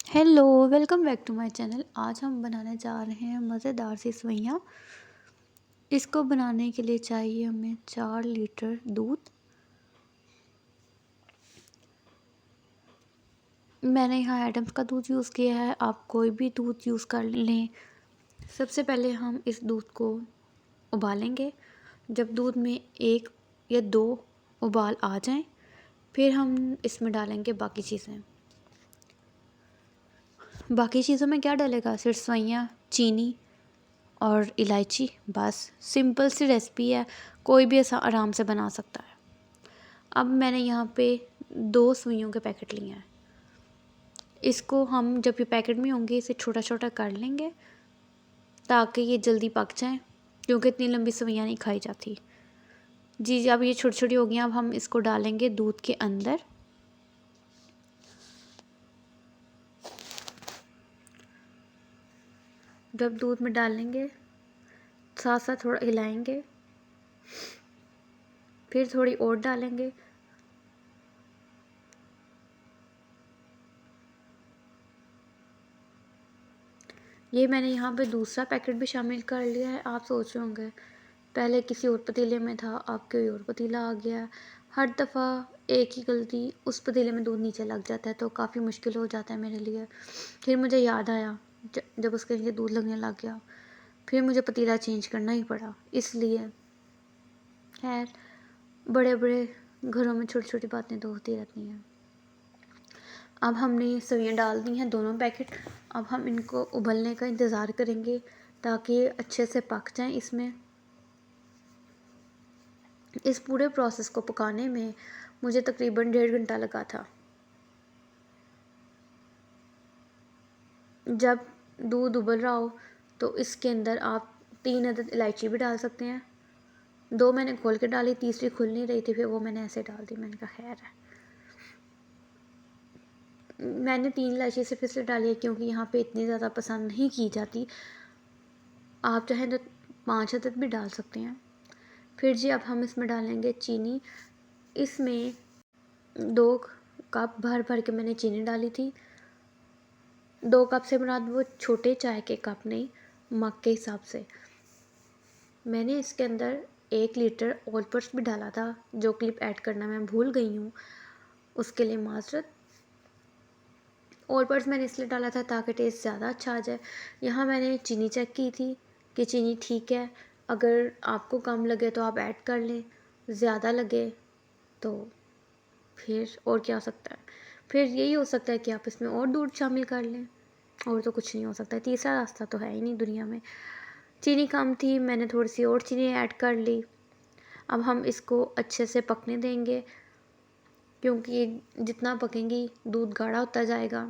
Hello, welcome back to my channel. आज हम बनाने जा रहे हैं मज़ेदार सी सेवइयाँ। इसको बनाने के लिए चाहिए हमें 4 लीटर दूध। मैंने यहाँ एडम्स का दूध यूज़ किया है, आप कोई भी दूध यूज़ कर लें। सबसे पहले हम इस दूध को उबालेंगे। जब दूध में 1 या 2 उबाल आ जाएं, फिर हम इसमें डालेंगे बाकी चीज़ें। बाकी चीज़ों में क्या डलेगा? सिर्फ सेवइयाँ, चीनी और इलायची। बस सिंपल सी रेसिपी है, कोई भी ऐसा आराम से बना सकता है। अब मैंने यहाँ पे 2 सुइयों के पैकेट लिए हैं। इसको हम जब ये पैकेट में होंगे इसे छोटा छोटा कर लेंगे ताकि ये जल्दी पक जाएं, क्योंकि इतनी लंबी सेवइयाँ नहीं खाई जाती। जी अब ये छोटी छोटी हो गई। अब हम इसको डालेंगे दूध के अंदर। जब दूध में डालेंगे साथ साथ थोड़ा हिलाएंगे, फिर थोड़ी और डालेंगे। ये मैंने यहाँ पे दूसरा पैकेट भी शामिल कर लिया है। आप सोच रहे होंगे पहले किसी और पतीले में था, अब कोई और पतीला आ गया। हर दफ़ा एक ही गलती, उस पतीले में दूध नीचे लग जाता है तो काफ़ी मुश्किल हो जाता है मेरे लिए। फिर मुझे याद आया जब उसके नीचे दूध लगने लग गया, फिर मुझे पतीला चेंज करना ही पड़ा। इसलिए खैर, बड़े बड़े घरों में छोटी छोटी बातें तो होती रहती हैं। अब हमने सेवइयाँ डाल दी हैं दोनों पैकेट। अब हम इनको उबलने का इंतज़ार करेंगे ताकि ये अच्छे से पक जाएं। इस पूरे प्रोसेस को पकाने में मुझे तकरीबन 1.5 घंटा लगा था। जब दूध उबल रहा हो तो इसके अंदर आप 3 अदद इलायची भी डाल सकते हैं। 2 मैंने खोल के डाली, तीसरी खुल नहीं रही थी, फिर वो मैंने ऐसे डाल दी। मैंने कहा खैर है। मैंने 3 इलायची सिर्फ इसलिए डाली है क्योंकि यहाँ पे इतनी ज़्यादा पसंद नहीं की जाती। आप चाहें तो 5 अदद भी डाल सकते हैं। फिर जी अब हम इसमें डालेंगे चीनी। इसमें 2 कप भर भर के मैंने चीनी डाली थी। 2 कप से मुराद वो छोटे चाय के कप नहीं, मग के हिसाब से। मैंने इसके अंदर 1 लीटर ऑल पर्स भी डाला था, जो क्लिप ऐड करना मैं भूल गई हूँ, उसके लिए माजरत। ऑल पर्स मैंने इसलिए डाला था ताकि टेस्ट ज़्यादा अच्छा आ जाए। यहाँ मैंने चीनी चेक की थी कि चीनी ठीक है। अगर आपको कम लगे तो आप ऐड कर लें, ज़्यादा लगे तो फिर और क्या हो सकता है। फिर यही हो सकता है कि आप इसमें और दूध शामिल कर लें, और तो कुछ नहीं हो सकता। तीसरा रास्ता तो है ही नहीं दुनिया में। चीनी कम थी, मैंने थोड़ी सी और चीनी ऐड कर ली। अब हम इसको अच्छे से पकने देंगे, क्योंकि ये जितना पकेंगी दूध गाढ़ा होता जाएगा।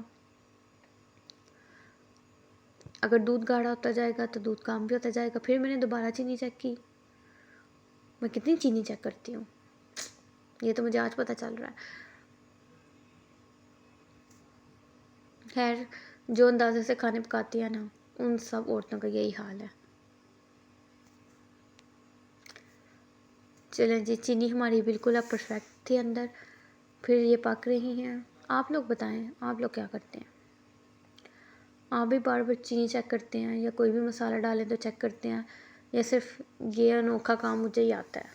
अगर दूध गाढ़ा होता जाएगा तो दूध कम भी होता जाएगा। फिर मैंने दोबारा चीनी चेक की। मैं कितनी चीनी चेक करती हूँ, ये तो मुझे आज पता चल रहा है। खैर, जो अंदाजे से खाने पकाती है ना, उन सब औरतों का यही हाल है। चलें जी, चीनी हमारी बिल्कुल अब परफेक्ट थी अंदर। फिर ये पक रही हैं। आप लोग बताएं, आप लोग क्या करते हैं? आप भी बार बार चीनी चेक करते हैं या कोई भी मसाला डालें तो चेक करते हैं, या सिर्फ ये अनोखा काम मुझे ही आता है?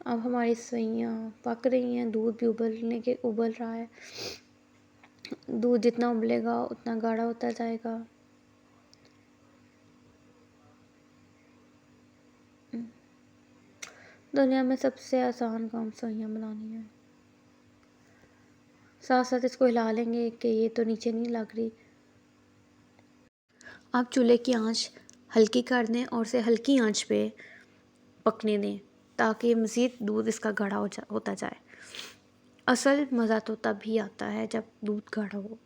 अब हमारी सेवइयाँ पक रही हैं, दूध भी उबल रहा है। दूध जितना उबलेगा उतना गाढ़ा होता जाएगा। दुनिया में सबसे आसान काम सेवइयाँ बनानी है। साथ साथ इसको हिला लेंगे कि ये तो नीचे नहीं लग रही। आप चूल्हे की आंच हल्की कर दें और इसे हल्की आंच पे पकने दें ताकि मज़ीद दूध इसका गाढ़ा होता जाए। असल मज़ा तो तभी आता है जब दूध गाढ़ा हो।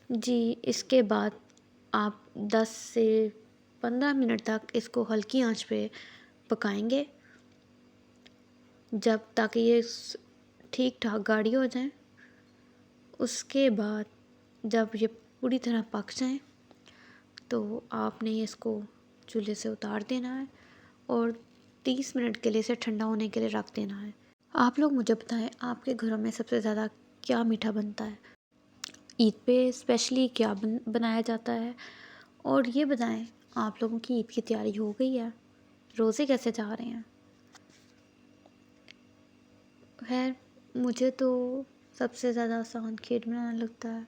जी इसके बाद आप 10 से 15 मिनट तक इसको हल्की आंच पे पकाएंगे, जब ताकि ये ठीक ठाक गाढ़ी हो जाए। उसके बाद जब ये पूरी तरह पक जाए तो आपने इसको चूल्हे से उतार देना है और 30 मिनट के लिए इसे ठंडा होने के लिए रख देना है। आप लोग मुझे बताएं, आपके घरों में सबसे ज़्यादा क्या मीठा बनता है, ईद पे स्पेशली क्या बनाया जाता है। और ये बताएं, आप लोगों की ईद की तैयारी हो गई है, रोज़े कैसे जा रहे हैं। खैर मुझे तो सबसे ज़्यादा आसान खीर बनाना लगता है।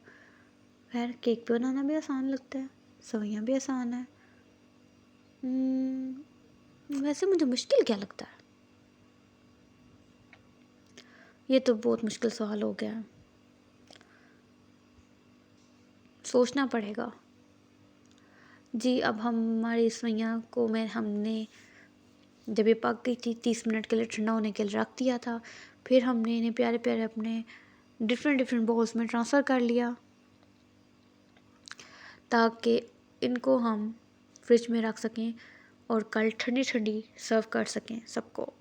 खैर केक भी बनाना भी आसान लगता है, सवैयाँ भी आसान है। वैसे मुझे मुश्किल क्या लगता है, ये तो बहुत मुश्किल सवाल हो गया है, सोचना पड़ेगा। जी अब हमारी सवैयाँ को हमने जब ये पक गई थी 30 मिनट के लिए ठंडा होने के लिए रख दिया था। फिर हमने इन्हें प्यारे प्यारे अपने डिफरेंट बाउल्स में ट्रांसफ़र कर लिया ताकि इनको हम फ्रिज में रख सकें और कल ठंडी ठंडी सर्व कर सकें सबको।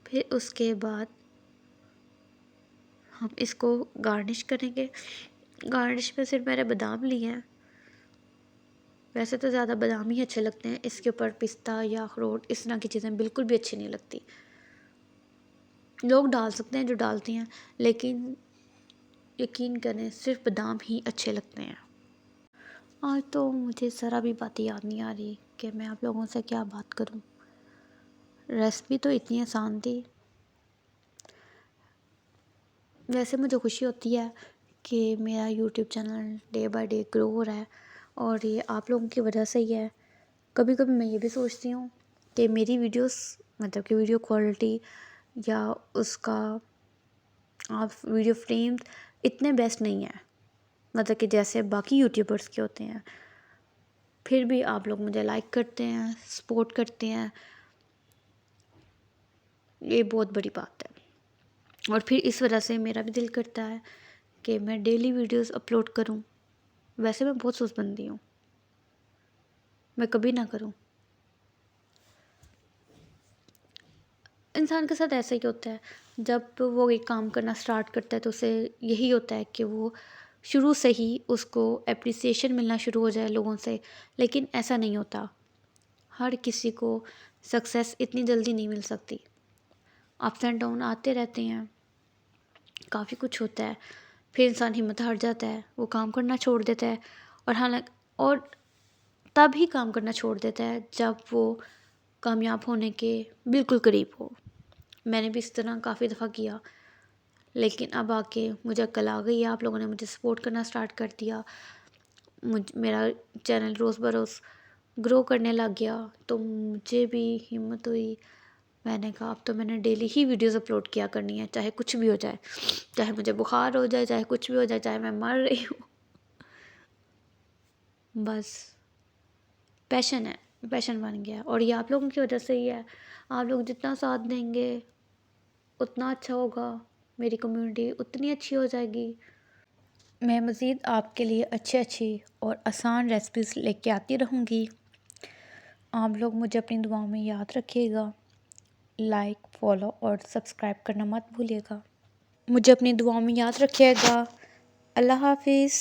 फिर उसके बाद हम इसको गार्निश करेंगे। गार्निश में सिर्फ मैंने बादाम लिए हैं, वैसे तो ज़्यादा बादाम ही अच्छे लगते हैं, इसके ऊपर पिस्ता या अखरोट इस तरह की चीज़ें बिल्कुल भी अच्छी नहीं लगती। लोग डाल सकते हैं जो डालते हैं, लेकिन यकीन करें सिर्फ बादाम ही अच्छे लगते हैं। आज तो मुझे ज़रा भी बातें याद नहीं आ रही कि मैं आप लोगों से क्या बात करूं। रेसिपी तो इतनी आसान थी। वैसे मुझे खुशी होती है कि मेरा YouTube channel day by day grow हो रहा है और ये आप लोगों की वजह से ही है। कभी कभी मैं ये भी सोचती हूँ कि मेरी वीडियोस मतलब कि वीडियो क्वालिटी या उसका आप वीडियो फ्रेम्स इतने बेस्ट नहीं है, मतलब कि जैसे बाकी यूट्यूबर्स के होते हैं। फिर भी आप लोग मुझे लाइक करते हैं, सपोर्ट करते हैं, ये बहुत बड़ी बात है। और फिर इस वजह से मेरा भी दिल करता है कि मैं डेली वीडियोस अपलोड करूं। वैसे मैं बहुत सुस्त बंदी हूँ, मैं कभी ना करूं। इंसान के साथ ऐसा ही होता है, जब वो एक काम करना स्टार्ट करता है तो उसे यही होता है कि वो शुरू से ही उसको एप्रिसिएशन मिलना शुरू हो जाए लोगों से, लेकिन ऐसा नहीं होता। हर किसी को सक्सेस इतनी जल्दी नहीं मिल सकती, अप्स एंड डाउन आते रहते हैं, काफ़ी कुछ होता है। फिर इंसान हिम्मत हार जाता है, वो काम करना छोड़ देता है। और हालांकि और तब ही काम करना छोड़ देता है जब वो कामयाब होने के बिल्कुल करीब हो। मैंने भी इस तरह काफ़ी दफ़ा किया, लेकिन अब आके मुझे अक्ल आ गई है, आप लोगों ने मुझे सपोर्ट करना स्टार्ट कर दिया, मेरा चैनल रोज़ बरोज़ ग्रो करने लग गया, तो मुझे भी हिम्मत हुई। मैंने कहा अब तो मैंने डेली ही वीडियोस अपलोड किया करनी है, चाहे कुछ भी हो जाए, चाहे मुझे बुखार हो जाए, चाहे कुछ भी हो जाए, चाहे मैं मर रही हूँ। बस पैशन है, पैशन बन गया। और ये आप लोगों की वजह से ही है। आप लोग जितना साथ देंगे उतना अच्छा होगा, मेरी कम्युनिटी उतनी अच्छी हो जाएगी। मैं मज़ीद आपके लिए अच्छी अच्छी और आसान रेसिपीज़ लेके आती रहूँगी। आप लोग मुझे अपनी दुआओं में याद रखिएगा। लाइक, फॉलो और सब्सक्राइब करना मत भूलिएगा। मुझे अपनी दुआओं में याद रखिएगा। अल्लाह हाफिज़।